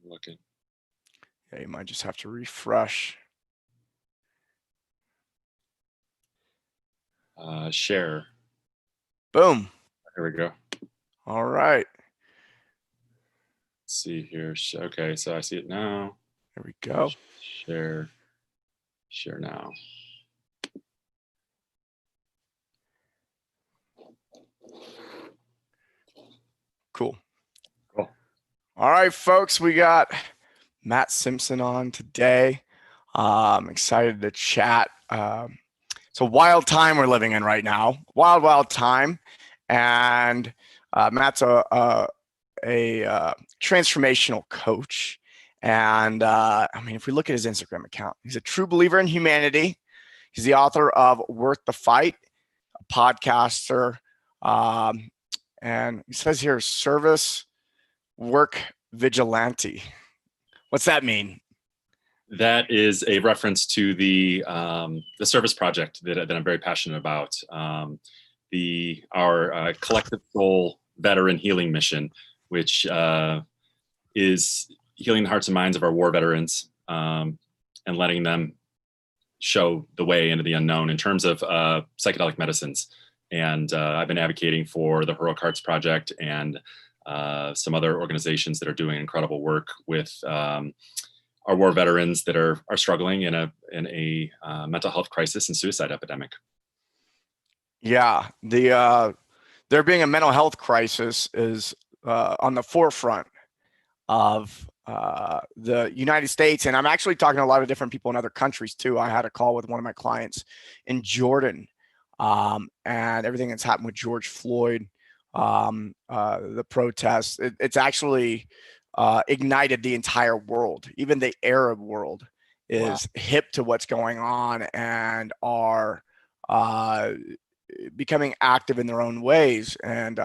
Looking. Yeah, you might just have to refresh. Share. Boom. Here we go. All right. Let's see here. Okay, so I see it now. There we go. Share now. Cool. Cool. All right, folks, we got Matt Simpson on today. I'm excited to chat. It's a wild time we're living in right now. Wild time. And Matt's a transformational coach. And I mean, if we look at his Instagram account, he's a true believer in humanity. He's the author of Worth the Fight, a podcaster. And he says here, service work vigilante. What's that mean? That is a reference to the service project that I'm very passionate about. Our collective soul veteran healing mission, which is healing the hearts and minds of our war veterans and letting them show the way into the unknown in terms of psychedelic medicines. And I've been advocating for the Heroic Hearts Project and some other organizations that are doing incredible work with our war veterans that are struggling in a mental health crisis and suicide epidemic. Yeah, there being a mental health crisis is on the forefront of the United States, and I'm actually talking to a lot of different people in other countries too. I had a call with one of my clients in Jordan, and everything that's happened with George Floyd, the protests. It's actually ignited the entire world. Even the Arab world is hip to what's going on and are becoming active in their own ways. And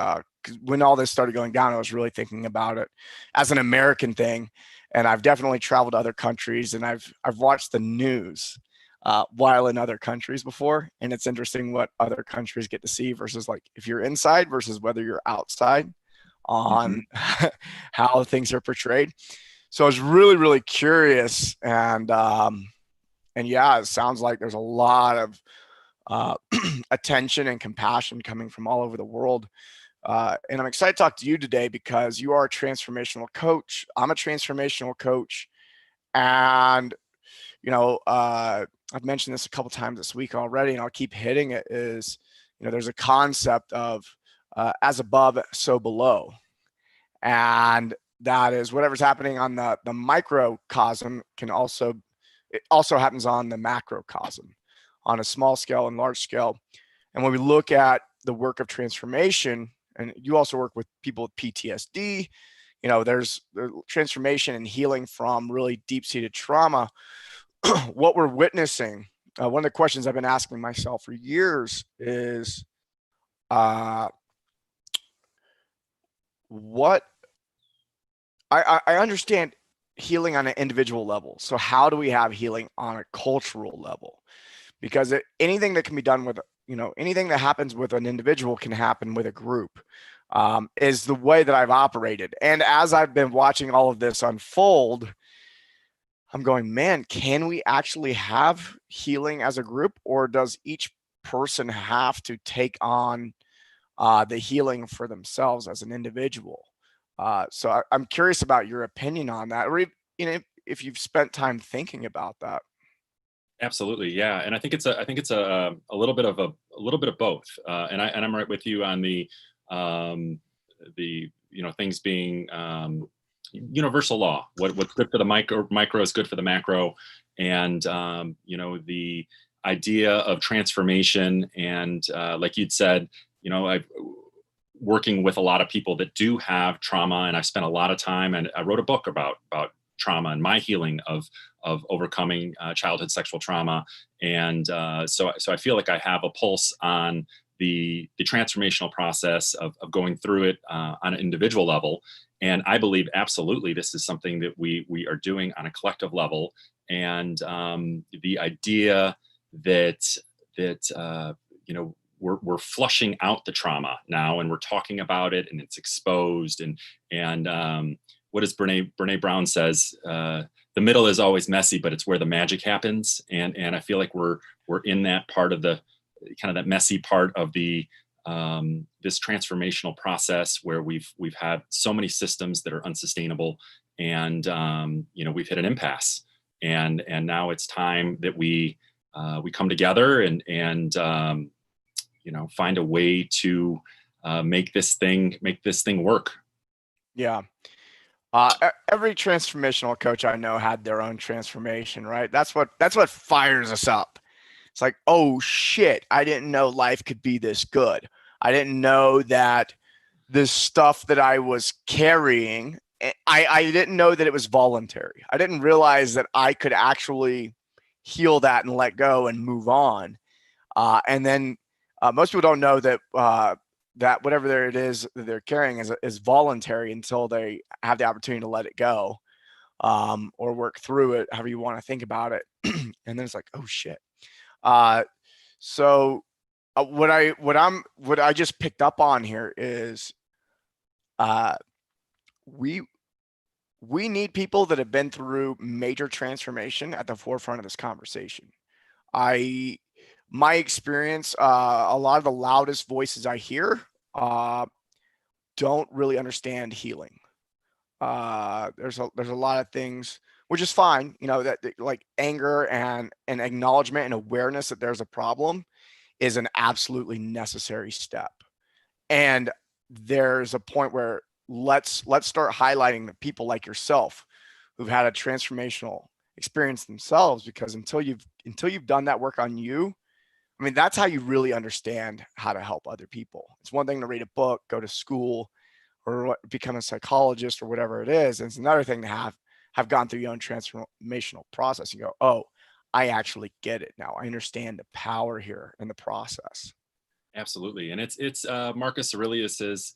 when all this started going down, I was really thinking about it as an American thing. And I've definitely traveled to other countries, and I've watched the news while in other countries before. And it's interesting what other countries get to see versus like if you're inside versus whether you're outside on how things are portrayed. So I was really curious, and yeah, it sounds like there's a lot of attention and compassion coming from all over the world. And I'm excited to talk to you today because you are a transformational coach. I'm a transformational coach. And, you know, I've mentioned this a couple times this week already, and I'll keep hitting it is, you know, there's a concept of as above, so below. And that is whatever's happening on the microcosm it also happens on the macrocosm, on a small scale and large scale. And when we look at the work of transformation, and you also work with people with PTSD, you know, there's transformation and healing from really deep-seated trauma. What we're witnessing, one of the questions I've been asking myself for years is, what I understand healing on an individual level. So how do we have healing on a cultural level? Because anything that can be done with, you know, anything that happens with an individual can happen with a group, is the way that I've operated. And as I've been watching all of this unfold, I'm going, man, can we actually have healing as a group, or does each person have to take on the healing for themselves as an individual? So I'm curious about your opinion on that, or if you've spent time thinking about that. Absolutely, yeah, and I think it's a little bit of both, and I'm right with you on the things being universal law. What's good for the micro is good for the macro, and the idea of transformation and like you'd said, I've working with a lot of people that do have trauma, and I've spent a lot of time, and I wrote a book about trauma and my healing of overcoming childhood sexual trauma, and so I feel like I have a pulse on the transformational process of going through it on an individual level. And I believe absolutely this is something that we are doing on a collective level. And the idea that we're flushing out the trauma now, and we're talking about it, and it's exposed, and what does Brene Brown says, the middle is always messy, but it's where the magic happens. And I feel like we're in that part of the kind of that messy part of the this transformational process where we've had so many systems that are unsustainable, and we've hit an impasse, and now it's time that we come together and find a way to make this thing work. Yeah. Every transformational coach I know had their own transformation, right? That's what fires us up. It's like, oh shit, I didn't know life could be this good. I didn't know that this stuff that I was carrying, I didn't know that it was voluntary. I didn't realize that I could actually heal that and let go and move on. And then most people don't know that that whatever it is that they're carrying is voluntary until they have the opportunity to let it go, or work through it, however you want to think about it. And then it's like, oh shit. So what I just picked up on here is we need people that have been through major transformation at the forefront of this conversation. My experience, a lot of the loudest voices I hear don't really understand healing. There's a lot of things, which is fine, that like anger and acknowledgement and awareness that there's a problem is an absolutely necessary step. And there's a point where let's start highlighting the people like yourself who've had a transformational experience themselves, because until you've done that work on you, I mean, that's how you really understand how to help other people. It's one thing to read a book, go to school, or become a psychologist or whatever it is. And it's another thing to have gone through your own transformational process. You go, oh, I actually get it now. I understand the power here in the process. Absolutely. And it's Marcus Aurelius says,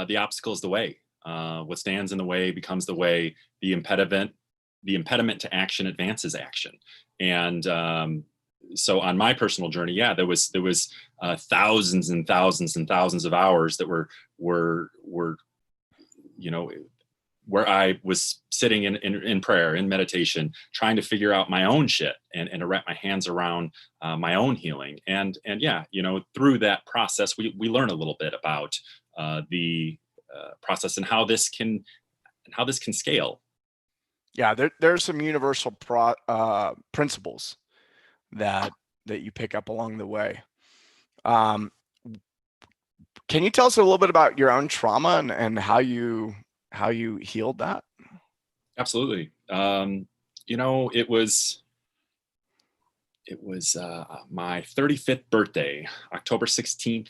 the obstacle is the way. What stands in the way becomes the way. The impediment to action advances action. And so on my personal journey, yeah, there was thousands and thousands and thousands of hours that were where I was sitting in prayer, in meditation, trying to figure out my own shit and to wrap my hands around my own healing. And yeah, through that process, we learn a little bit about the process and how this can scale. Yeah, there's some universal principles that you pick up along the way. Can you tell us a little bit about your own trauma and how you healed that? Absolutely. It was my 35th birthday, October 16th,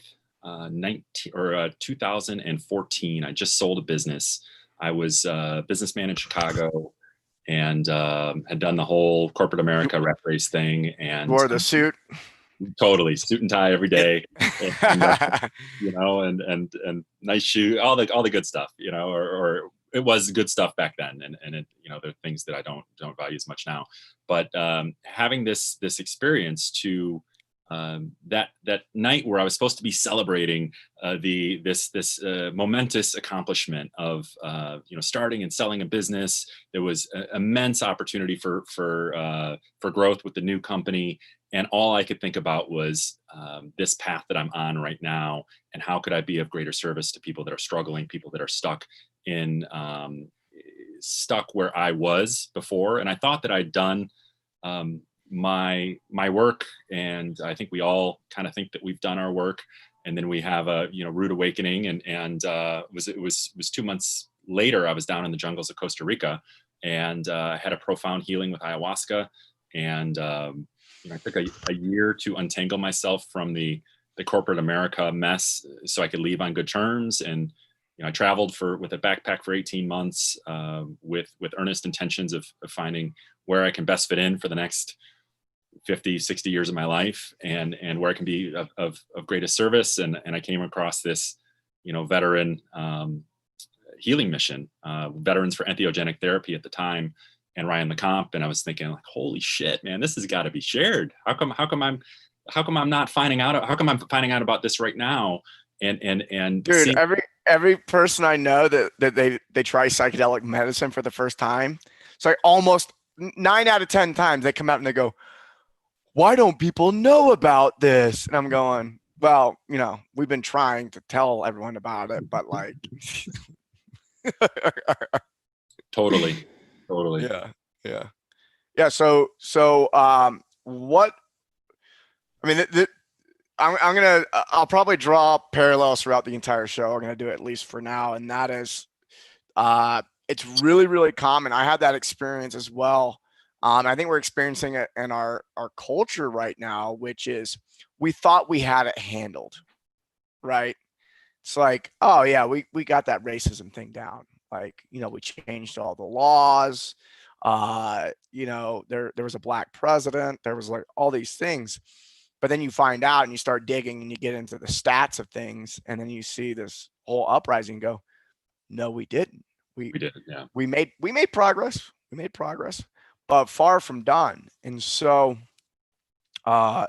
2014. I just sold a business. I was a businessman in Chicago, and had done the whole corporate America rep race thing, and wore the suit. Totally, suit and tie every day, and nice shoe, all the good stuff, or it was good stuff back then, and it, there are things that I don't value as much now. But having this experience to that night where I was supposed to be celebrating this momentous accomplishment of starting and selling a business. There was an immense opportunity for growth with the new company, and all I could think about was this path that I'm on right now, and how could I be of greater service to people that are struggling, people that are stuck where I was before. And I thought that I'd done my work, and I think we all kind of think that we've done our work, and then we have a rude awakening, and it was 2 months later. I was down in the jungles of Costa Rica, and I had a profound healing with ayahuasca, and I took a year to untangle myself from the corporate America mess so I could leave on good terms. And I traveled with a backpack for 18 months with earnest intentions of finding where I can best fit in for the next 50, 60 years of my life, and where I can be of greatest service. And I came across this, veteran healing mission, Veterans for Entheogenic Therapy at the time, and Ryan LeCompte. And I was thinking, like, holy shit, man, this has got to be shared. How come I'm not finding out? How come I'm finding out about this right now? And dude, every person I know that they try psychedelic medicine for the first time, it's like almost 9 out of 10 times they come out and they go, "Why don't people know about this?" And I'm going, "Well, we've been trying to tell everyone about it, but like, Totally. Totally. yeah, yeah, yeah." What? I mean, I'll probably draw parallels throughout the entire show. I'm gonna do it at least for now, and that is, it's really, really common. I had that experience as well. I think we're experiencing it in our culture right now, which is we thought we had it handled, right? It's like, oh yeah, we got that racism thing down. Like, we changed all the laws. There was a black president. There was like all these things. But then you find out and you start digging and you get into the stats of things, and then you see this whole uprising and go, no, we didn't. We We did. Yeah. we made progress. We made progress, but far from done. And so uh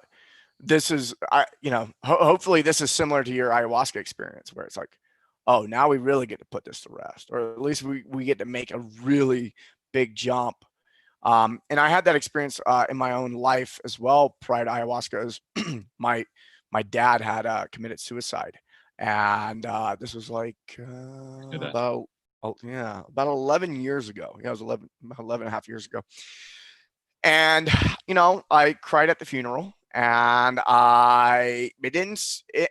this is hopefully this is similar to your ayahuasca experience, where it's like, oh, now we really get to put this to rest, or at least we get to make a really big jump. And I had that experience in my own life as well prior to ayahuasca. Is my dad had committed suicide, and this was like about, oh, yeah, about 11 years ago. Yeah, it was 11 and a half years ago. And I cried at the funeral, and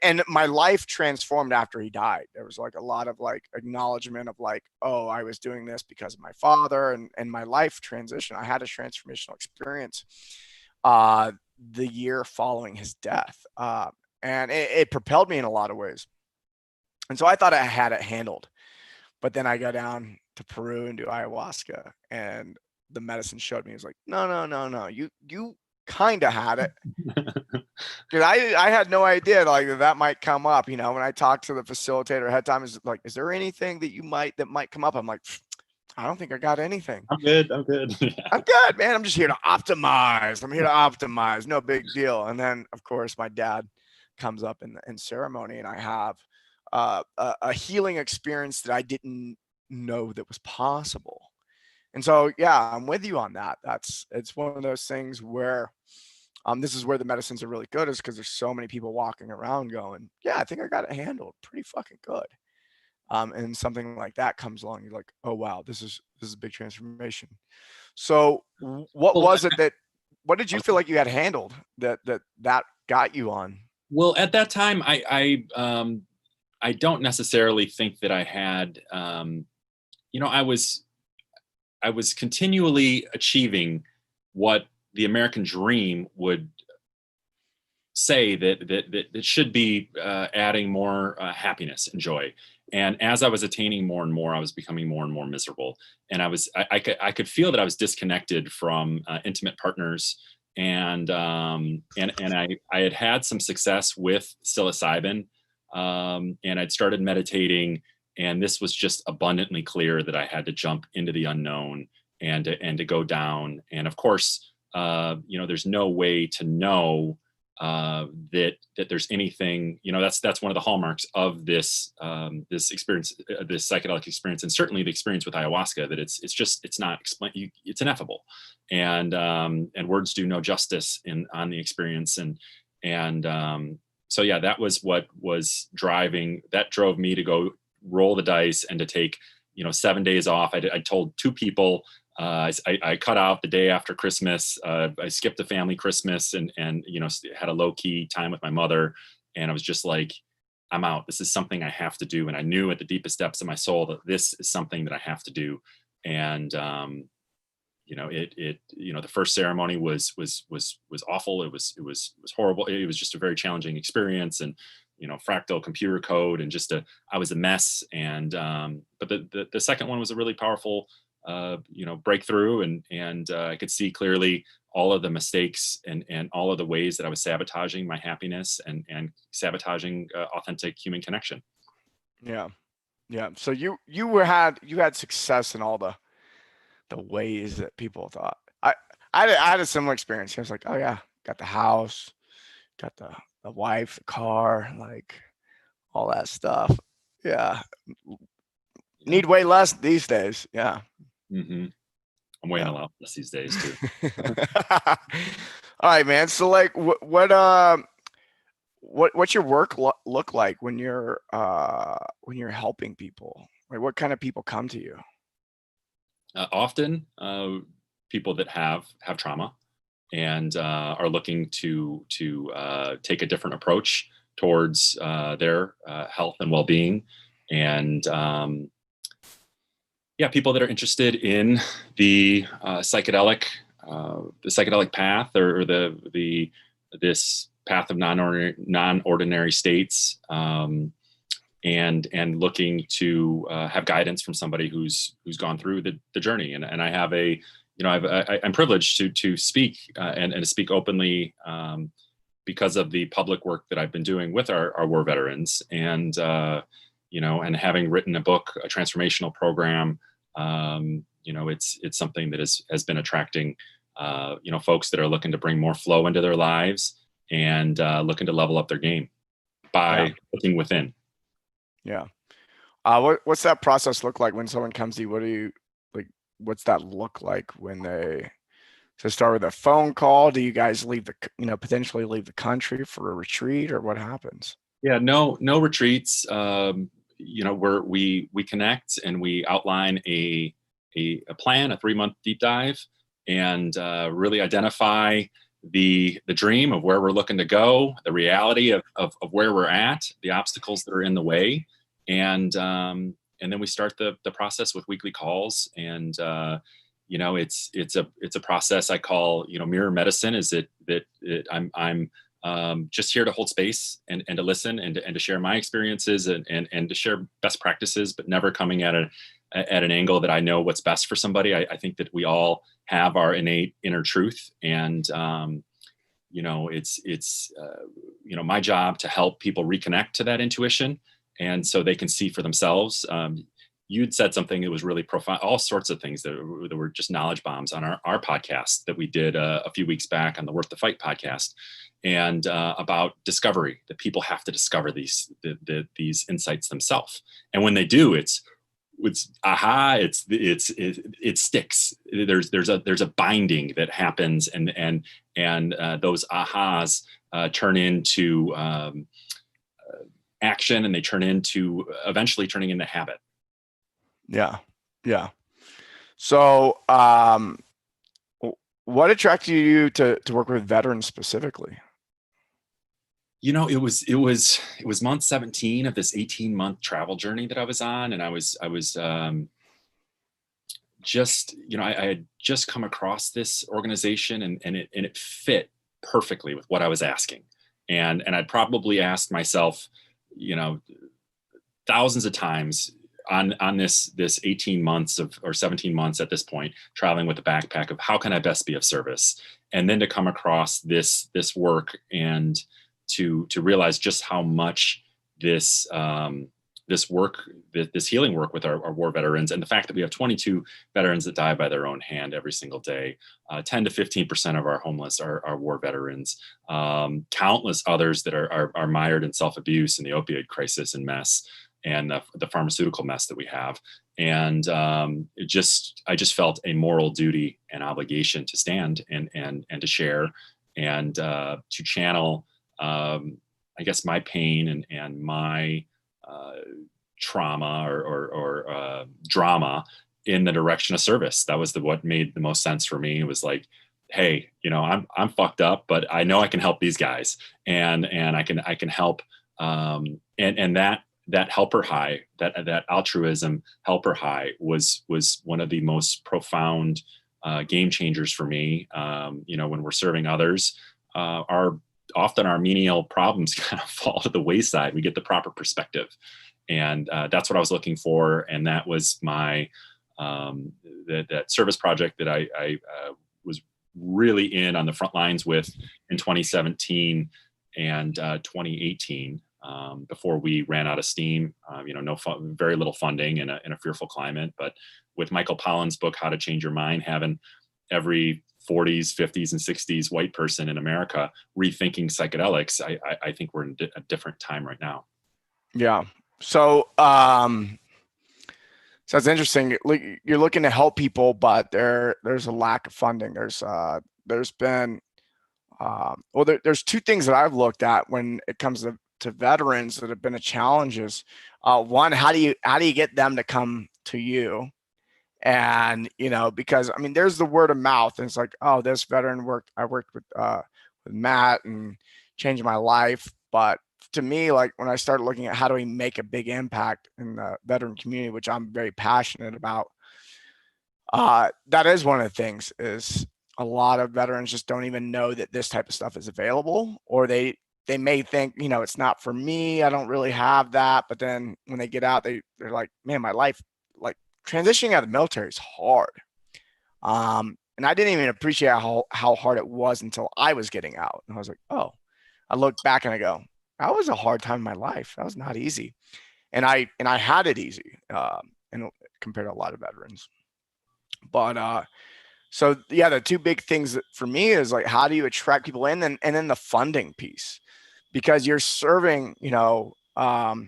and my life transformed after he died. There was like a lot of like acknowledgement of like, oh, I was doing this because of my father, and my life transition. I had a transformational experience the year following his death, and it propelled me in a lot of ways. And so I thought I had it handled, but then I go down to Peru and do ayahuasca, and the medicine showed me, it's like, no, no, no, no, you kind of had it. Because I had no idea like that might come up. When I talked to the facilitator ahead of time, is like, is there anything that might come up? I'm like, I don't think I got anything. I'm good. I'm good. I'm good, man. I'm just here to optimize. I'm here to optimize. No big deal. And then, of course, my dad comes up in ceremony, and I have a healing experience that I didn't know that was possible. And so, yeah, I'm with you on that. It's one of those things where this is where the medicines are really good, is because there's so many people walking around going, yeah, I think I got it handled pretty fucking good. And something like that comes along, you're like, oh wow, this is a big transformation. So Well, what did you feel like you had handled that got you on? well, at that time, I don't necessarily think that I had, I was continually achieving what the American dream would say that should be adding more happiness and joy. And as I was attaining more and more, I was becoming more and more miserable. And I could feel that I was disconnected from intimate partners. And I had some success with psilocybin, and I'd started meditating, and this was just abundantly clear that I had to jump into the unknown and to go down. And of course, there's no way to know that there's anything. That's one of the hallmarks of this experience, this psychedelic experience, and certainly the experience with ayahuasca, that it's not explain. It's ineffable, and words do no justice on the experience. And so yeah, that was what drove me to go roll the dice and to take 7 days off. I told two people. I cut out the day after Christmas. I skipped the family Christmas and had a low key time with my mother. And I was just like, I'm out. This is something I have to do. And I knew at the deepest depths of my soul that this is something that I have to do. And the first ceremony was awful. It was horrible. It was just a very challenging experience, and fractal computer code, and I was a mess. And but the second one was a really powerful breakthrough, and I could see clearly all of the mistakes and all of the ways that I was sabotaging my happiness and sabotaging authentic human connection. Yeah, yeah. So you had success in all the ways that people thought. I had a similar experience. I was like, oh yeah, got the house, got the wife, the car, like all that stuff. Yeah. Yeah. Need way less these days. Yeah. Mm-hmm. I'm weighing Yeah. a lot less these days too. All right, man. So like what's your work look like when you're helping people? Like what kind of people come to you? Often, people that have trauma and are looking to take a different approach towards their health and well-being, and yeah, people that are interested in the psychedelic path, or the this path of non-ordinary states, and looking to have guidance from somebody who's gone through the journey. And I have I'm privileged to speak, and to speak openly, because of the public work that I've been doing with our war veterans, and and having written a book, a transformational program. It's something that has been attracting folks that are looking to bring more flow into their lives, and looking to level up their game Yeah. by looking within. Yeah. What's that process look like when someone comes to you? What do you like? What's that look like when they start with a phone call? Do you guys potentially leave the country for a retreat, or what happens? Yeah, no retreats. Where we connect and we outline a plan, a 3-month deep dive, and really identify the dream of where we're looking to go, the reality of where we're at, the obstacles that are in the way, and then we start the process with weekly calls. And it's a process I call mirror medicine. Is that I'm just here to hold space, and to listen, and to share my experiences, and to share best practices, but never coming at an angle that I know what's best for somebody. I think that we all have our innate inner truth, and it's my job to help people reconnect to that intuition, and so they can see for themselves. You'd said something that was really profound, all sorts of things that were just knowledge bombs on our podcast that we did a few weeks back on the Worth the Fight podcast, and about discovery, that people have to discover these insights themselves. And when they do, it's aha, it sticks. There's a binding that happens, and those ahas turn into action, and they eventually turning into habit. Yeah. Yeah. So, what attracted you to work with veterans specifically? It was month 17 of this 18-month travel journey that I was on, and I was just I had just come across this organization, and it fit perfectly with what I was asking, and I'd probably asked myself, thousands of times on this 18 months or 17 months at this point, traveling with a backpack, of how can I best be of service, and then to come across this work, and to realize just how much this this healing work with our war veterans, and the fact that we have 22 veterans that die by their own hand every single day. 10 to 15% of our homeless are war veterans. Countless others that are mired in self-abuse and the opioid crisis and mess, and the pharmaceutical mess that we have. And I just felt a moral duty and obligation to stand and to share, and to channel, I guess, my pain and my trauma or drama in the direction of service. That was what made the most sense for me. It was like, hey, I'm fucked up, but I know I can help these guys, and I can help, and that helper high, that altruism helper high was one of the most profound game changers for me. When we're serving others, often our menial problems kind of fall to the wayside. We get the proper perspective, and that's what I was looking for. And that was my that service project that I was really in on the front lines with in 2017 and 2018, before we ran out of steam. Very little funding in a fearful climate, but with Michael Pollan's book, How to Change Your Mind, having every 40s, 50s, and 60s white person in America rethinking psychedelics, I think we're in a different time right now. Yeah. So it's interesting. You're looking to help people, but there's a lack of funding. There's been there's two things that I've looked at when it comes to veterans that have been a challenges. One, how do you get them to come to you? And because I mean, there's the word of mouth, and it's like, oh, this veteran I worked with Matt and changed my life. But to me, like when I started looking at how do we make a big impact in the veteran community, which I'm very passionate about, that is one of the things. Is a lot of veterans just don't even know that this type of stuff is available, or they may think, it's not for me, I don't really have that. But then when they get out, they're like, man, my life, like transitioning out of the military is hard. And I didn't even appreciate how hard it was until I was getting out. And I was like, oh, I look back and I go, that was a hard time in my life. That was not easy. And I had it easy, and compared to a lot of veterans. But so yeah, the two big things for me is like, how do you attract people in, and then the funding piece, because you're serving, a lot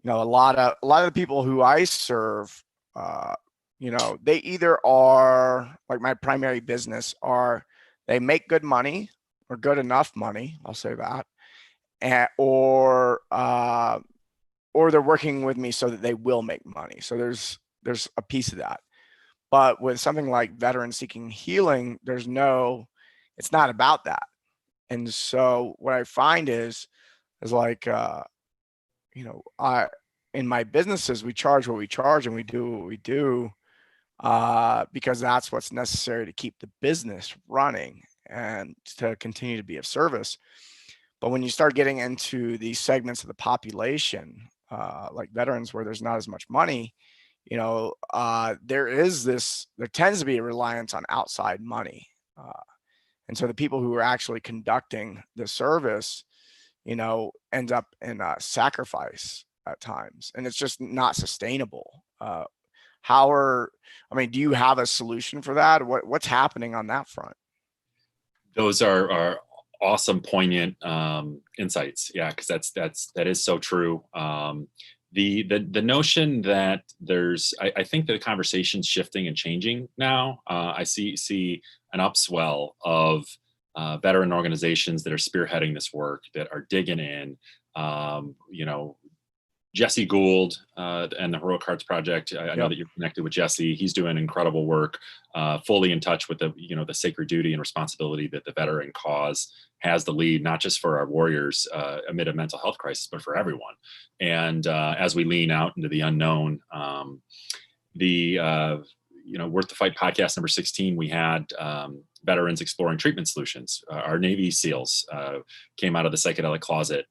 of the people who I serve, they either are like my primary business, are they make good money or good enough money, I'll say that, or they're working with me so that they will make money. So there's a piece of that. But with something like veteran seeking healing, it's not about that. And so what I find is like, in my businesses, we charge what we charge and we do what we do, because that's what's necessary to keep the business running and to continue to be of service. But when you start getting into these segments of the population, like veterans, where there's not as much money, there tends to be a reliance on outside money. And so the people who are actually conducting the service, end up in a sacrifice at times, and it's just not sustainable. Do you have a solution for that? What's happening on that front? Those are awesome, poignant insights. Yeah, because that is so true. The notion that I think the conversation's shifting and changing now. I see an upswell of veteran organizations that are spearheading this work, that are digging in. Jesse Gould and the Heroic Hearts Project. I know that you're connected with Jesse. He's doing incredible work, fully in touch with the sacred duty and responsibility that the veteran cause has to lead, not just for our warriors amid a mental health crisis, but for everyone. And as we lean out into the unknown, Worth the Fight podcast number 16, we had veterans exploring treatment solutions. Our Navy SEALs came out of the psychedelic closet,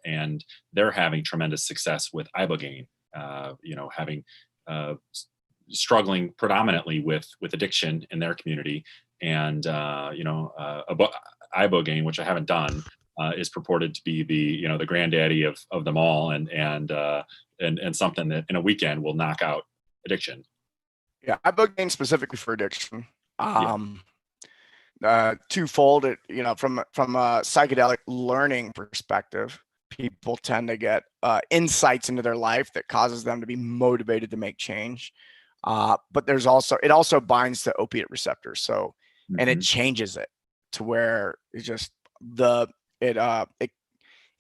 and they're having tremendous success with ibogaine. Struggling predominantly with addiction in their community, and ibogaine, which I haven't done, is purported to be the granddaddy of them all, and something that in a weekend will knock out addiction. Yeah, ibogaine specifically for addiction. Twofold. From a psychedelic learning perspective, people tend to get insights into their life that causes them to be motivated to make change. But it also binds to opiate receptors. So, and it changes it to where it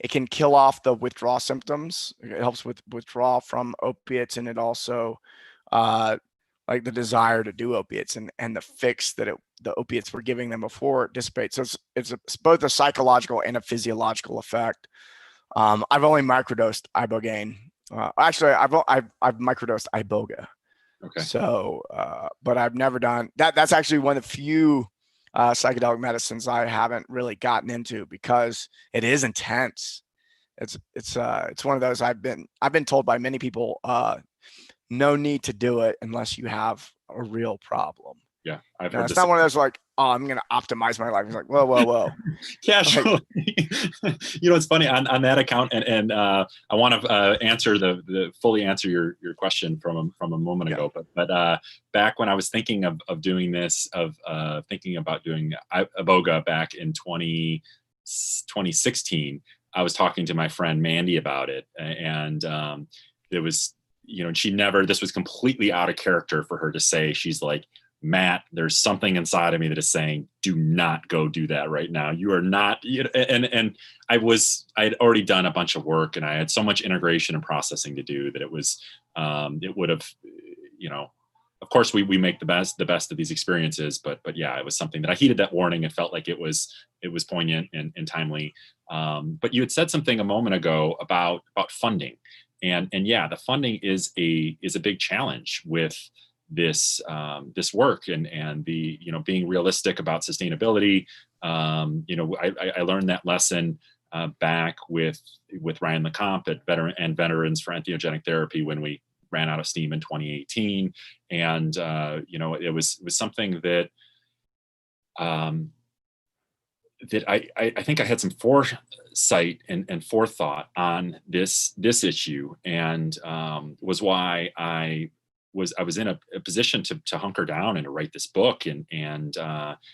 can kill off the withdrawal symptoms. It helps with withdrawal from opiates, and it also like the desire to do opiates, and the fix that the opiates were giving them before it dissipates. So it's both a psychological and a physiological effect. I've only microdosed ibogaine. Actually, I've microdosed iboga. Okay. So, but I've never done that. That's actually one of the few psychedelic medicines I haven't really gotten into, because it is intense. It's one of those I've been told by many people, no need to do it unless you have a real problem. Yeah, I've heard it's not one of those like, oh, I'm going to optimize my life. It's like, whoa. Casually. It's funny on that account, and I want to fully answer your question from a moment ago. But back when I was thinking of doing this, thinking about doing iboga back in 2016, I was talking to my friend Mandy about it, and there was, and she never, this was completely out of character for her to say. She's like, Matt, there's something inside of me that is saying, do not go do that right now. You are not, and I had already done a bunch of work, and I had so much integration and processing to do that it would have, of course we make the best of these experiences, but yeah, it was something that I heeded that warning and felt like it was poignant and timely. But you had said something a moment ago about funding, and yeah, the funding is a big challenge with this work, and the being realistic about sustainability. I learned that lesson back with Ryan LeComp at Veterans for Entheogenic Therapy when we ran out of steam in 2018, and it was something that that I think I had some foresight and forethought on this issue, and was why I was in a position to hunker down and to write this book, and I'm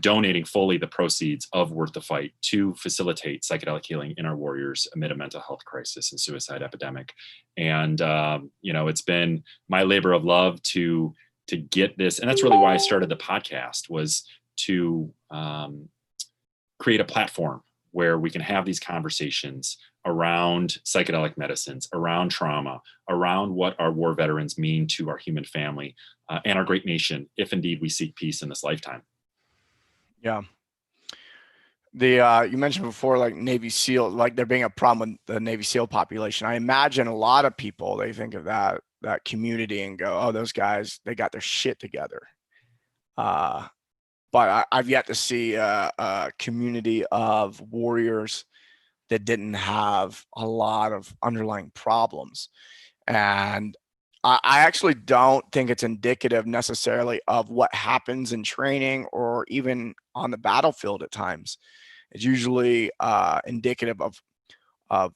donating fully the proceeds of Worth the Fight to facilitate psychedelic healing in our warriors amid a mental health crisis and suicide epidemic. And it's been my labor of love to get this, and that's really why I started the podcast, was to create a platform where we can have these conversations around psychedelic medicines, around trauma, around what our war veterans mean to our human family and our great nation, if indeed we seek peace in this lifetime. Yeah. You mentioned before, like Navy SEAL, like there being a problem with the Navy SEAL population. I imagine a lot of people, they think of that community and go, oh, those guys, they got their shit together. But I've yet to see a community of warriors that didn't have a lot of underlying problems. And I actually don't think it's indicative necessarily of what happens in training or even on the battlefield at times. It's usually indicative of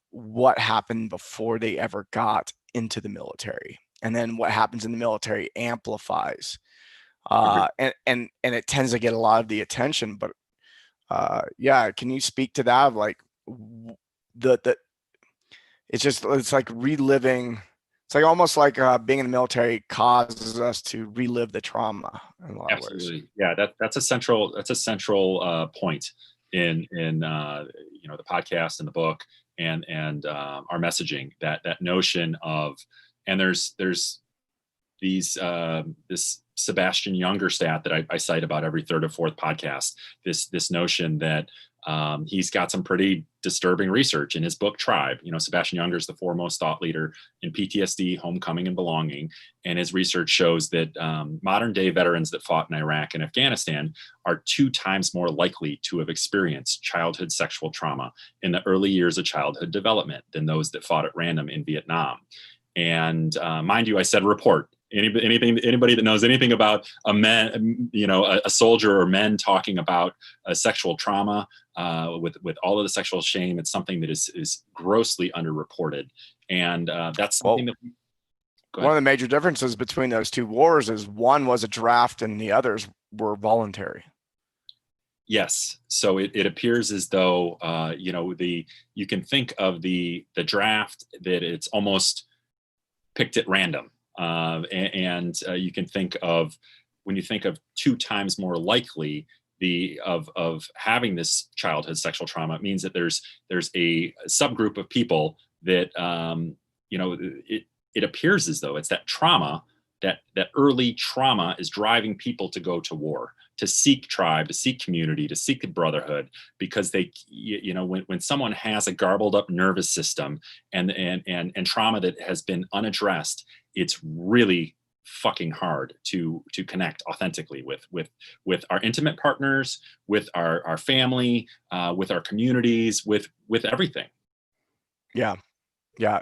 what happened before they ever got into the military. And then what happens in the military amplifies. And it tends to get a lot of the attention. But yeah, can you speak to that? Like it's like reliving. It's like almost like being in the military causes us to relive the trauma in a lot of ways. Absolutely, yeah. That's a central point in the podcast and the book and our messaging. That notion of, and there's these this Sebastian Junger stat that I cite about every third or fourth podcast. This notion that he's got some pretty disturbing research in his book Tribe. Sebastian Junger is the foremost thought leader in PTSD, homecoming, and belonging, and his research shows that modern day veterans that fought in Iraq and Afghanistan are 2 times more likely to have experienced childhood sexual trauma in the early years of childhood development than those that fought at random in Vietnam. And mind you, I said report. Anybody that knows anything about a soldier or men talking about sexual trauma with all of the sexual shame, it's something that is grossly underreported, and that's something that. One of the major differences between those 2 wars is one was a draft and the others were voluntary. Yes. So it appears as though you can think of the draft that it's almost picked at random. And you can think of, when you think of 2 times more likely of having this childhood sexual trauma, it means that there's a subgroup of people that it appears as though it's that trauma, that early trauma is driving people to go to war, to seek tribe, to seek community, to seek brotherhood, because they, when someone has a garbled up nervous system and trauma that has been unaddressed, it's really fucking hard to connect authentically with our intimate partners, with our family, with our communities, with everything. Yeah.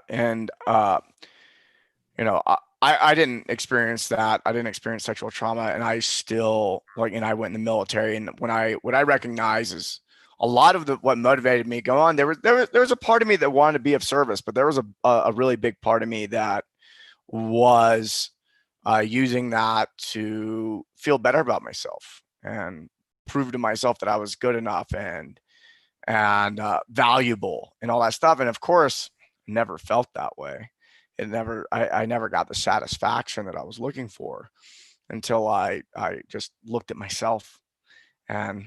And I didn't experience that. I didn't experience sexual trauma, and I still and I went in the military. And what I recognize is a lot of what motivated me to go on. There was a part of me that wanted to be of service, but there was a really big part of me that was using that to feel better about myself and prove to myself that I was good enough. And and valuable and all that stuff. And of course, never felt that way. I never got the satisfaction that I was looking for until I just looked at myself and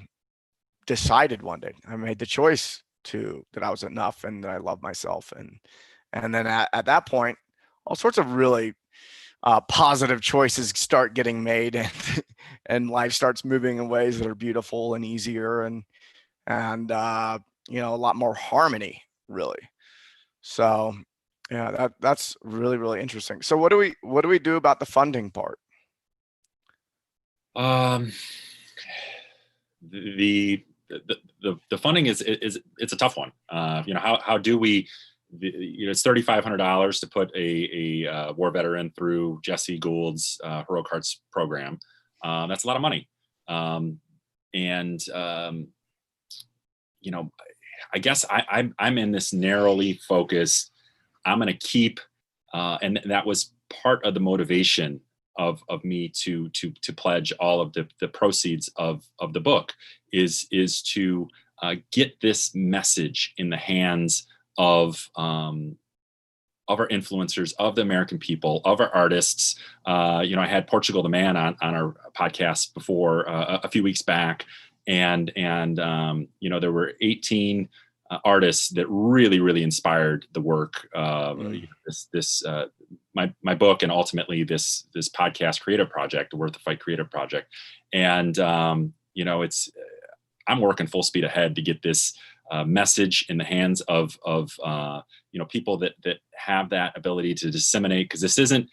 decided one day. I made the choice that I was enough and that I love myself. And then at that point, all sorts of really positive choices start getting made, and life starts moving in ways that are beautiful and easier, and a lot more harmony, really. So yeah, that's really, really interesting. So what do we do about the funding part? Um, the the funding is it's a tough one. How do we? It's $3,500 to put a war veteran through Jesse Gould's Heroic Hearts program. That's a lot of money, and I guess I'm in this narrowly focused. I'm going to keep, and that was part of the motivation of me to pledge all of the proceeds of the book is to get this message in the hands of our influencers, of the American people, of our artists. I had Portugal the Man on our podcast before a few weeks back, and there were 18 artists that really, really inspired the work. My book, and ultimately this podcast creative project, the Worth the Fight creative project. And it's I'm working full speed ahead to get this message in the hands of people that have that ability to disseminate, because this isn't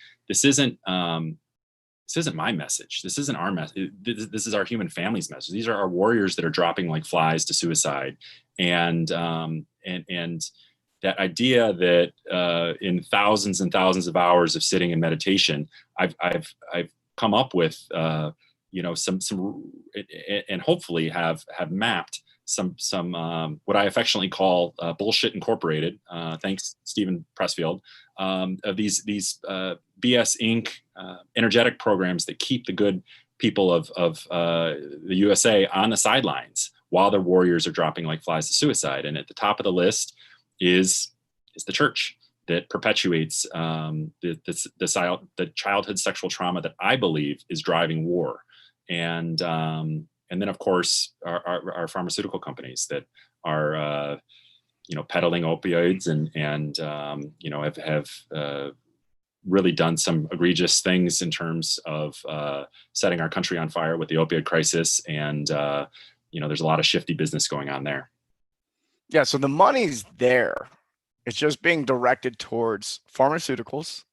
my message. This isn't our message. This is our human family's message. These are our warriors that are dropping like flies to suicide. And that idea that in thousands and thousands of hours of sitting in meditation, I've come up with some and hopefully have mapped some what I affectionately call bullshit incorporated. Thanks, Stephen Pressfield. Of these BS Inc. Energetic programs that keep the good people of the USA on the sidelines while their warriors are dropping like flies to suicide. And at the top of the list is the church that perpetuates the childhood sexual trauma that I believe is driving war. And then of course our pharmaceutical companies that are peddling opioids and have really done some egregious things in terms of setting our country on fire with the opioid crisis. And there's a lot of shifty business going on there. Yeah, so the money's there. It's just being directed towards pharmaceuticals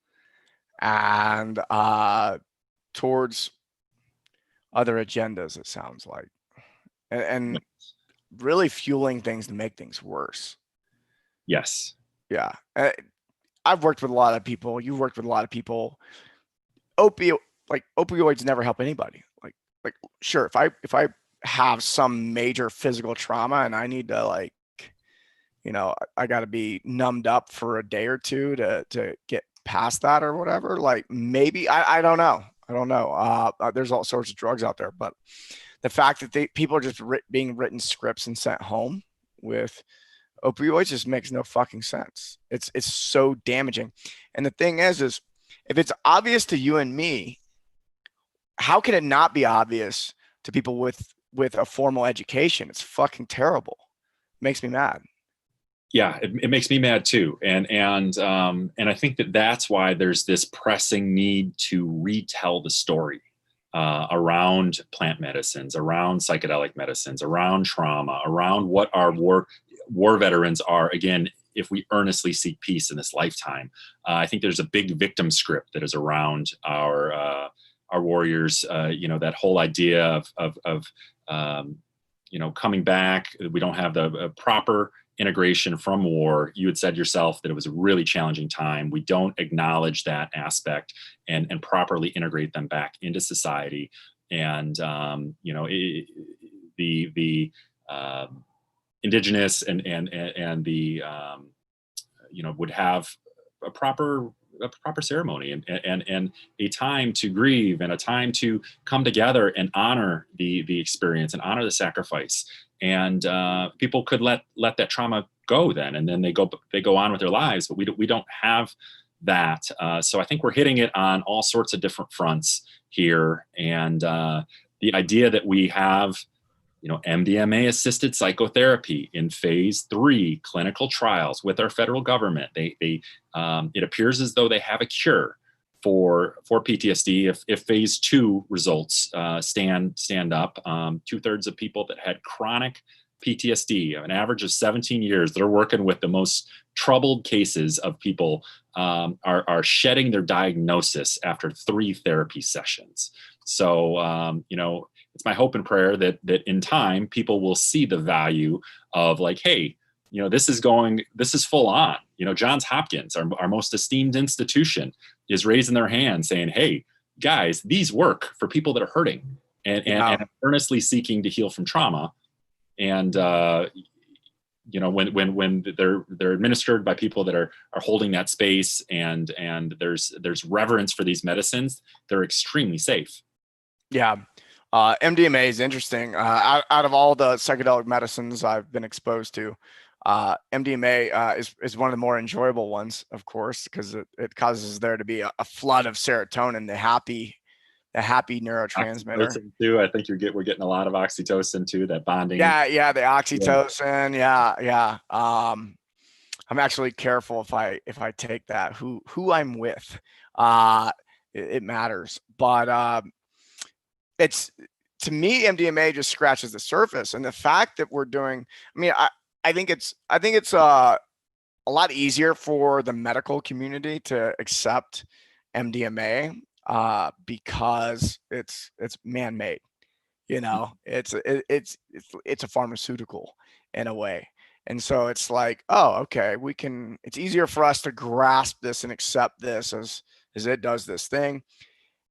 and towards other agendas, it sounds like, and really fueling things to make things worse. Yes. Yeah. I've worked with a lot of people. You've worked with a lot of people. Opioids never help anybody. Like sure, if I have some major physical trauma and I need to I got to be numbed up for a day or two to get past that or whatever. Like maybe I don't know. There's all sorts of drugs out there, but the fact that people are just being written scripts and sent home with opioids just makes no fucking sense. It's so damaging. And the thing is if it's obvious to you and me, how can it not be obvious to people with a formal education? It's fucking terrible. It makes me mad. Yeah, it makes me mad too, and I think that's why there's this pressing need to retell the story around plant medicines, around psychedelic medicines, around trauma, around what our war veterans are. Again, if we earnestly seek peace in this lifetime, I think there's a big victim script that is around our warriors. That whole idea of coming back. We don't have the proper integration from war. You had said yourself that it was a really challenging time. We don't acknowledge that aspect and properly integrate them back into society. And the indigenous and the would have a proper a proper ceremony and a time to grieve and a time to come together and honor the experience and honor the sacrifice. And people could let that trauma go then, and then they go on with their lives. But we don't have that. So I think we're hitting it on all sorts of different fronts here. And the idea that we have, MDMA assisted psychotherapy in phase 3 clinical trials with our federal government. It appears as though they have a cure for PTSD if phase 2 results stand up. 2/3 of people that had chronic PTSD, an average of 17 years, they're working with the most troubled cases of people, are shedding their diagnosis after 3 therapy sessions. So, it's my hope and prayer that in time people will see the value of, like, hey, this is full on. Johns Hopkins, our most esteemed institution, is raising their hand saying, hey, guys, these work for people that are hurting and earnestly seeking to heal from trauma. And when they're administered by people that are holding that space, and there's reverence for these medicines, they're extremely safe. Yeah. MDMA is interesting. Out of all the psychedelic medicines I've been exposed to, MDMA is one of the more enjoyable ones, of course, because it causes there to be a flood of serotonin, the happy neurotransmitter. Oxytocin too. I think we're getting a lot of oxytocin too. That bonding. Yeah, the oxytocin. Yeah. I'm actually careful if I take that. Who I'm with, it matters. But it's, to me, MDMA just scratches the surface, and the fact that we're doing. I mean, I think it's a lot easier for the medical community to accept MDMA because it's man-made. It's a pharmaceutical in a way. And so it's like, oh, okay, it's easier for us to grasp this and accept this as it does this thing.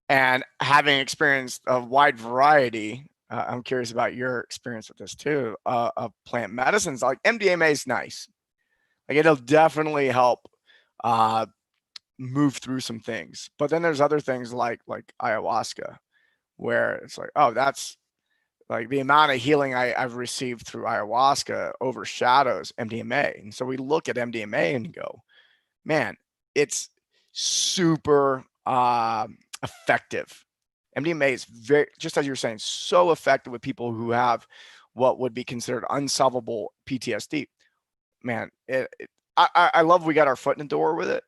And having experienced a wide variety, I'm curious about your experience with this too, of plant medicines. Like MDMA is nice. Like it'll definitely help move through some things. But then there's other things like ayahuasca, where it's like, oh, that's like the amount of healing I've received through ayahuasca overshadows MDMA. And so we look at MDMA and go, man, it's super effective. MDMA is very, just as you were saying, so effective with people who have what would be considered unsolvable PTSD. Man, I love we got our foot in the door with it,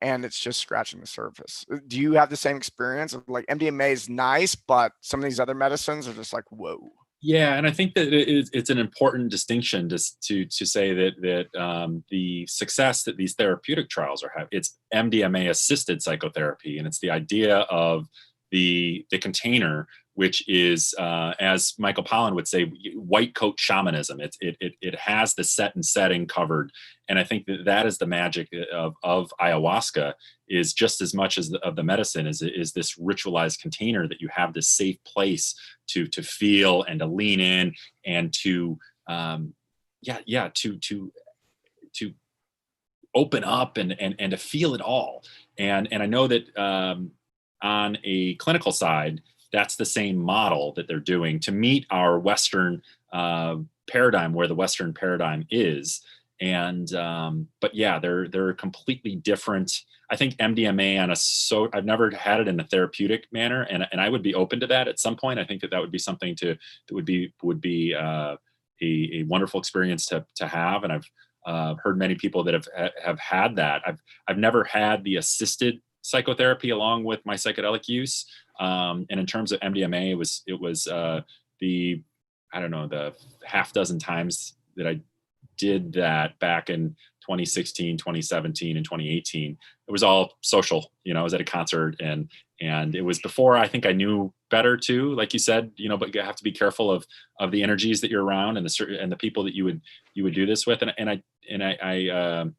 and it's just scratching the surface. Do you have the same experience of, like, MDMA is nice, but some of these other medicines are just like, whoa? Yeah, and I think that it's an important distinction to say that the success that these therapeutic trials are having, it's MDMA assisted psychotherapy, and it's the idea of the container, which is, as Michael Pollan would say, white coat shamanism. It has the set and setting covered, and I think that is the magic of ayahuasca. Is just as much as of the medicine is this ritualized container that you have this safe place to feel and to lean in and to to open up and to feel it all. And I know that on a clinical side, that's the same model that they're doing to meet our Western paradigm, where the Western paradigm is. And but yeah, they're completely different. I think MDMA I've never had it in a therapeutic manner, and I would be open to that at some point. I think that would be something that would be a wonderful experience to have. And I've heard many people that have had that. I've never had the assisted psychotherapy along with my psychedelic use. And in terms of MDMA, it was the half dozen times that I did that back in 2016, 2017, and 2018. It was all social. I was at a concert, and it was before I think I knew better too, like you said, but you have to be careful of the energies that you're around and the people that you would do this with. And I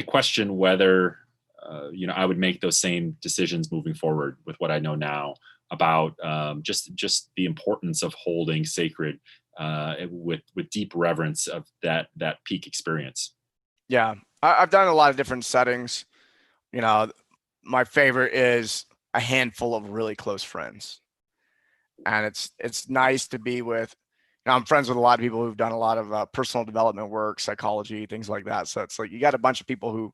question whether I would make those same decisions moving forward with what I know now about just the importance of holding sacred with deep reverence of that peak experience. Yeah, I've done a lot of different settings you know, my favorite is a handful of really close friends. And it's nice to be with, I'm friends with a lot of people who've done a lot of personal development work, psychology, things like that. So it's like you got a bunch of people who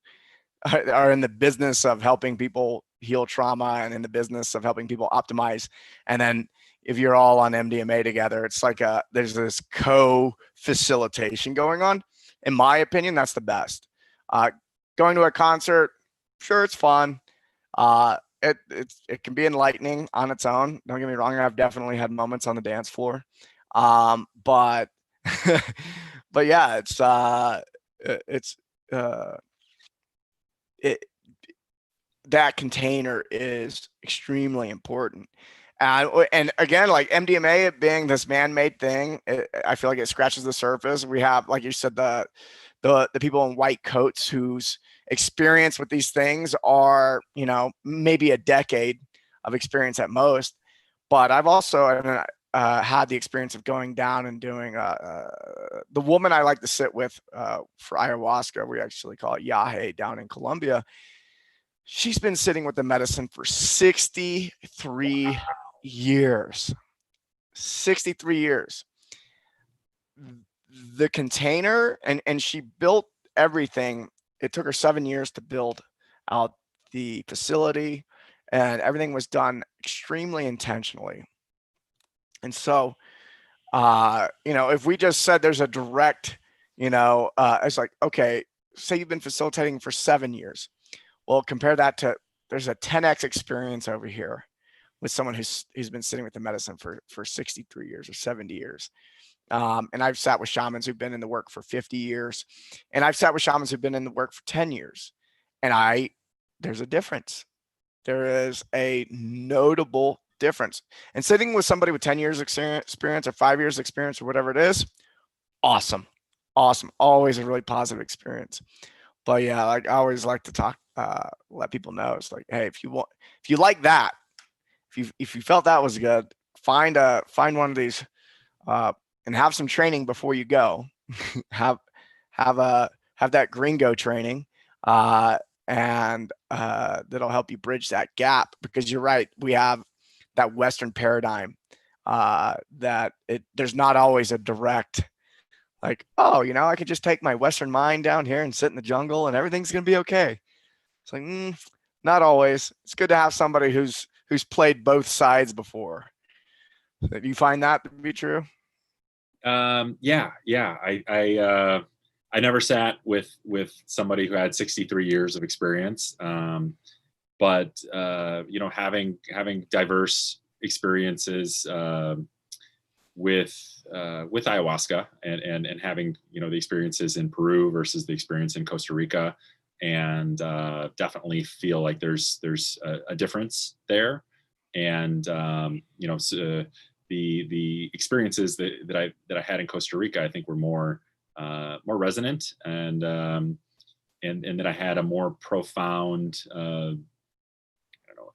are in the business of helping people heal trauma and in the business of helping people optimize. And then if you're all on MDMA together, it's like there's this co-facilitation going on. In my opinion, that's the best. Going to a concert, sure, it's fun. It can be enlightening on its own. Don't get me wrong. I've definitely had moments on the dance floor. But but yeah, it that container is extremely important. And again, like MDMA being this man-made thing, I feel like it scratches the surface. We have, like you said, the people in white coats whose experience with these things are, maybe a decade of experience at most. But I've also had the experience of going down and doing the woman I like to sit with for ayahuasca. We actually call it Yahe down in Colombia. She's been sitting with the medicine for 63 years. 63 years. The container, and she built everything. It took her 7 years to build out the facility, and everything was done extremely intentionally. And so, if we just said there's a direct, it's like, okay, say you've been facilitating for 7 years. Well, compare that to, there's a 10x experience over here with someone who's been sitting with the medicine for 63 years or 70 years. And I've sat with shamans who've been in the work for 50 years, and I've sat with shamans who've been in the work for 10 years. And there's a difference. There is a notable difference. And sitting with somebody with 10 years experience or 5 years experience or whatever it is, awesome. Always a really positive experience. But yeah, like I always like to talk, let people know, it's like, hey, if you like that, if you felt that was good, find one of these, and have some training before you go. have that gringo training, and that'll help you bridge that gap, because you're right, we have that Western paradigm, that there's not always a direct, like, oh, I could just take my Western mind down here and sit in the jungle and everything's going to be okay. It's like, not always. It's good to have somebody who's played both sides before. Do you find that to be true? Yeah. I never sat with somebody who had 63 years of experience. But having diverse experiences, with ayahuasca, and having, the experiences in Peru versus the experience in Costa Rica, and definitely feel like there's a difference there. And so the experiences that I had in Costa Rica, I think, were more resonant, and that I had a more profound,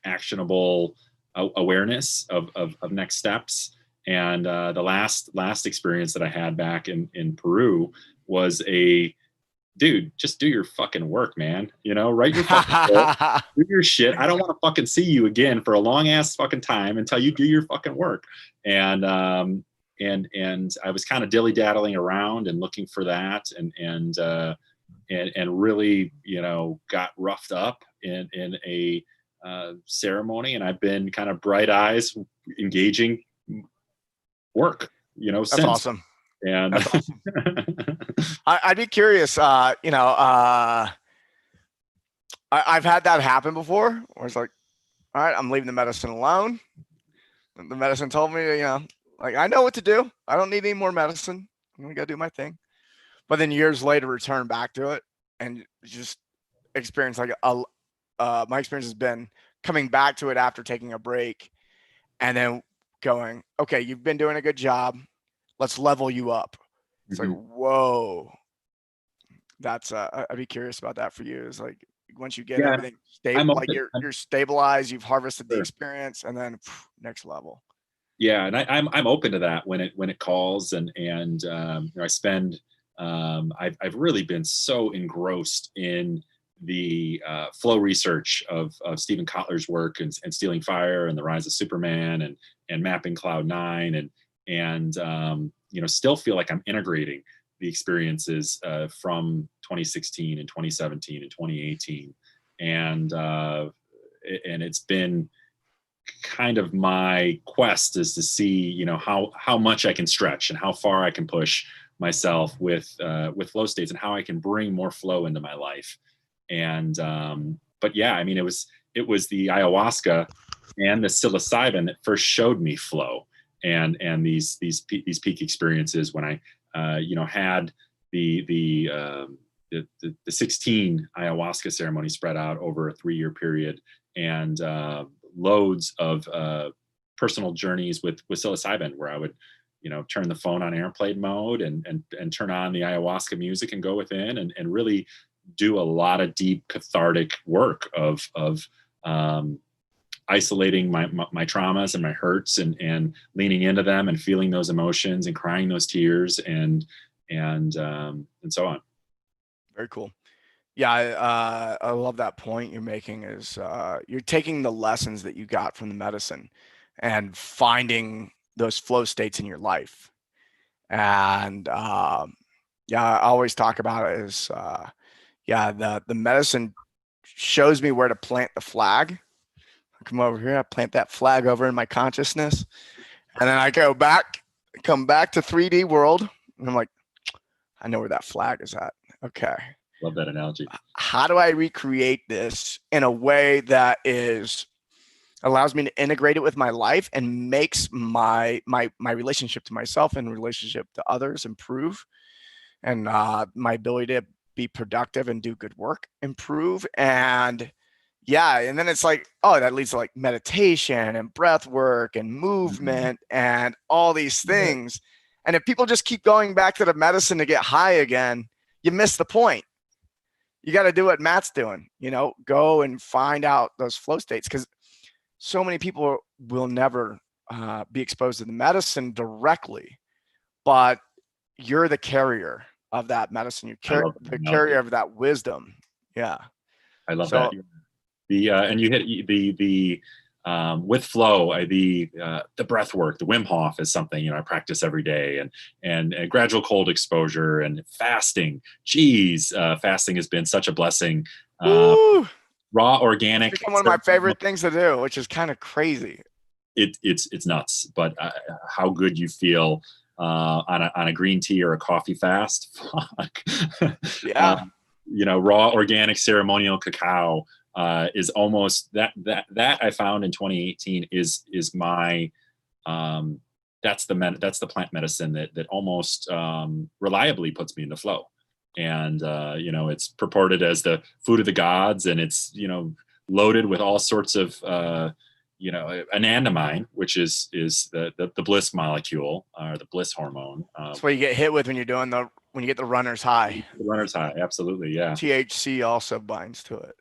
actionable awareness of next steps. And the last experience that I had back in Peru was dude, just do your fucking work, man. Write your fucking book, do your shit. I don't want to fucking see you again for a long ass fucking time until you do your fucking work. And I was kind of dilly-daddling around and looking for that, and really, got roughed up in a ceremony, and I've been kind of bright eyes engaging work, That's since. awesome. And That's awesome. I'd be curious, I've had that happen before, where it's like, all right, I'm leaving the medicine alone. The medicine told me, like, I know what to do. I don't need any more medicine. I'm gonna go do my thing. But then years later, return back to it and just experience like my experience has been coming back to it after taking a break, and then going, okay, you've been doing a good job. Let's level you up. It's like, whoa. That's I'd be curious about that for you. Is like, once you get everything stable, like you're stabilized, you've harvested the experience, and then next level. Yeah, and I'm open to that when it calls, and I spend, I've really been so engrossed in the flow research of Stephen Kotler's work and Stealing Fire and the Rise of Superman and Mapping Cloud Nine and still feel like I'm integrating the experiences from 2016 and 2017 and 2018, and it's been kind of my quest is to see how much I can stretch and how far I can push myself with flow states and how I can bring more flow into my life. And but yeah, I mean, it was the ayahuasca and the psilocybin that first showed me flow and these peak experiences when I had the 16 ayahuasca ceremonies spread out over a 3-year period, and loads of personal journeys with psilocybin, where I would turn the phone on airplane mode and turn on the ayahuasca music and go within and really do a lot of deep cathartic work of isolating my traumas and my hurts and leaning into them and feeling those emotions and crying those tears and so on. Very cool. Yeah, I love that point you're making is you're taking the lessons that you got from the medicine and finding those flow states in your life. And yeah, I always talk about it as the medicine shows me where to plant the flag. I come over here, I plant that flag over in my consciousness, and then I come back to 3D world, and I'm like, I know where that flag is at. Okay. Love that analogy. How do I recreate this in a way that allows me to integrate it with my life and makes my relationship to myself and relationship to others improve, and my ability to be productive and do good work improve? And yeah, and then it's like, oh, that leads to like meditation and breath work and movement and all these things. And if people just keep going back to the medicine to get high again, you miss the point. You got to do what Matt's doing, go and find out those flow states, because so many people will never be exposed to the medicine directly, but you're the carrier of that medicine. You're the carrier of that wisdom. Yeah. I love that. And you hit the with flow, the breath work, the Wim Hof is something I practice every day, and gradual cold exposure and fasting. Geez, fasting has been such a blessing. Raw organic. It's become one of my favorite things to do, which is kind of crazy. It's nuts, but how good you feel on a green tea or a coffee fast. Fuck. Yeah. Raw organic ceremonial cacao is almost that I found in 2018 is my that's the plant medicine that almost reliably puts me into flow. And it's purported as the food of the gods, and it's loaded with all sorts of anandamide, which is the bliss molecule or the bliss hormone. That's what you get hit with when you get the runner's high. The runner's high, absolutely, yeah. THC also binds to it,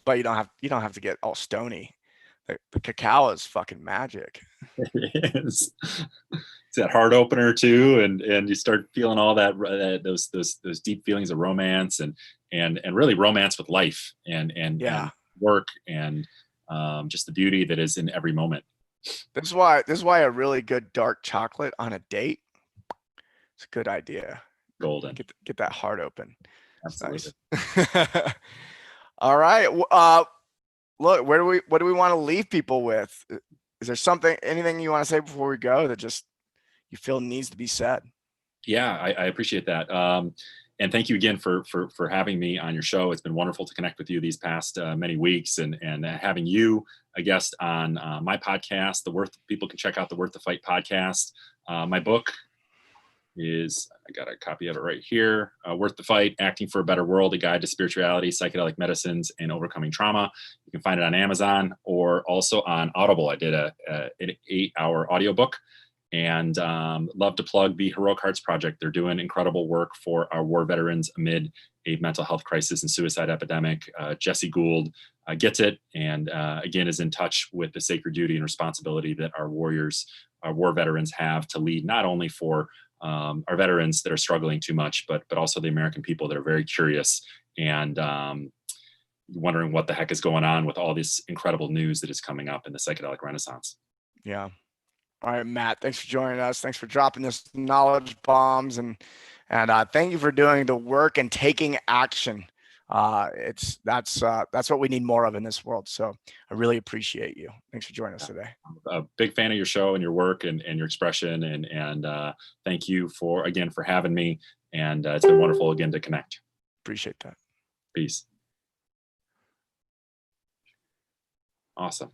but you don't have to get all stony. The cacao is fucking magic. It is. It's that heart opener too, and you start feeling all those deep feelings of romance and really romance with life and work and just the beauty that is in every moment. This is why a really good dark chocolate on a date, it's a good idea. Golden. Get that heart open. Absolutely. Nice. All right. Look, what do we want to leave people with? Is there anything you want to say before we go that just you feel needs to be said? Yeah, I appreciate that. And thank you again for having me on your show. It's been wonderful to connect with you these past many weeks, and having you a guest on my podcast. People can check out the Worth the Fight podcast. My book is, I got a copy of it right here. Worth the Fight: Acting for a Better World: A Guide to Spirituality, Psychedelic Medicines, and Overcoming Trauma. You can find it on Amazon or also on Audible. I did an 8-hour audiobook. And love to plug the Heroic Hearts Project. They're doing incredible work for our war veterans amid a mental health crisis and suicide epidemic. Jesse Gould gets it, and again is in touch with the sacred duty and responsibility that our warriors, our war veterans have to lead not only for our veterans that are struggling too much, but also the American people that are very curious and wondering what the heck is going on with all this incredible news that is coming up in the psychedelic renaissance. Yeah. All right, Matt, thanks for joining us. Thanks for dropping this knowledge bombs, and thank you for doing the work and taking action. That's what we need more of in this world. So I really appreciate you. Thanks for joining us today. I'm a big fan of your show and your work and your expression, and thank you for having me. And it's been wonderful again to connect. Appreciate that. Peace. Awesome.